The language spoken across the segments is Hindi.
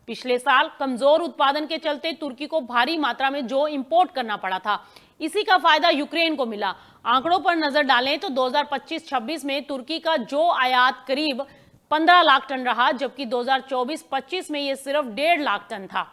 पिछले साल कमजोर उत्पादन के चलते तुर्की को भारी मात्रा में जौ इंपोर्ट करना पड़ा था। इसी का फायदा यूक्रेन को मिला। आंकड़ों पर नजर डालें तो 2025-26 में तुर्की का जौ आयात करीब 15 लाख टन रहा, जबकि 2024-25 में यह सिर्फ 1.5 लाख टन था।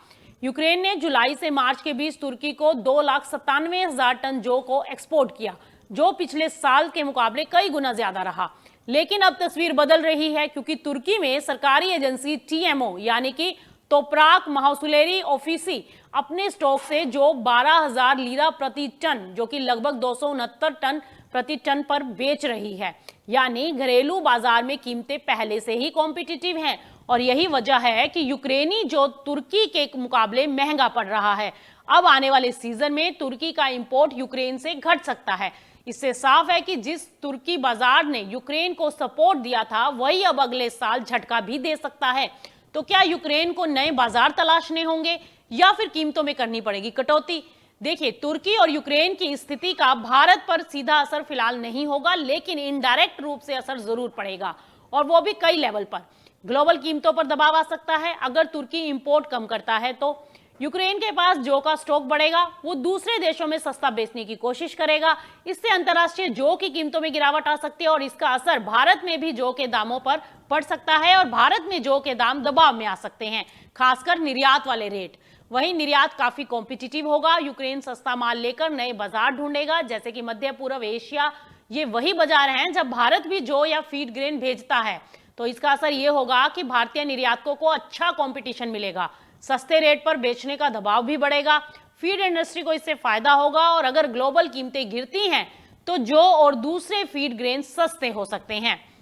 यूक्रेन ने जुलाई से मार्च के बीच तुर्की को 2,97,000 टन जौ को एक्सपोर्ट किया, जो पिछले साल के मुकाबले कई गुना ज्यादा रहा। लेकिन अब तस्वीर बदल रही है, क्योंकि तुर्की में सरकारी एजेंसी TMO यानी कि तोप्राक महसूलरी ऑफिसी अपने स्टॉक से जो 12,000 लीरा प्रति टन, जो कि लगभग 269 टन प्रति टन पर बेच रही है। यानी घरेलू बाजार में कीमतें पहले से ही कॉम्पिटिटिव हैं, और यही वजह है कि यूक्रेनी जो तुर्की के मुकाबले महंगा पड़ रहा है। अब आने वाले सीजन में तुर्की का इंपोर्ट यूक्रेन से घट सकता है। इससे साफ है कि जिस तुर्की बाजार ने यूक्रेन को सपोर्ट दिया था, वही अब अगले साल झटका भी दे सकता है। तो क्या यूक्रेन को नए बाजार तलाशने होंगे या फिर कीमतों में करनी पड़ेगी कटौती? देखिए, तुर्की और यूक्रेन की स्थिति का भारत पर सीधा असर फिलहाल नहीं होगा, लेकिन इनडायरेक्ट रूप से असर जरूर पड़ेगा, और वो भी कई लेवल पर। ग्लोबल कीमतों पर दबाव आ सकता है। अगर तुर्की इंपोर्ट कम करता है तो यूक्रेन के पास जौ का स्टॉक बढ़ेगा, वो दूसरे देशों में सस्ता बेचने की कोशिश करेगा। इससे अंतर्राष्ट्रीय जौ की कीमतों में गिरावट आ सकती है, और इसका असर भारत में भी जौ के दामों पर पड़ सकता है, और भारत में जौ के दाम दबाव में आ सकते हैं, खासकर निर्यात वाले रेट। वहीं निर्यात काफी कॉम्पिटिटिव होगा। यूक्रेन सस्ता माल लेकर नए बाजार ढूंढेगा, जैसे कि मध्य पूर्व एशिया। ये वही बाजार हैं जब भारत भी जौ या फीड ग्रेन भेजता है। तो इसका असर ये होगा कि भारतीय निर्यातकों को अच्छा कंपटीशन मिलेगा, सस्ते रेट पर बेचने का दबाव भी बढ़ेगा। फीड इंडस्ट्री को इससे फायदा होगा, और अगर ग्लोबल कीमतें गिरती हैं तो जौ और दूसरे फीड ग्रेन सस्ते हो सकते हैं।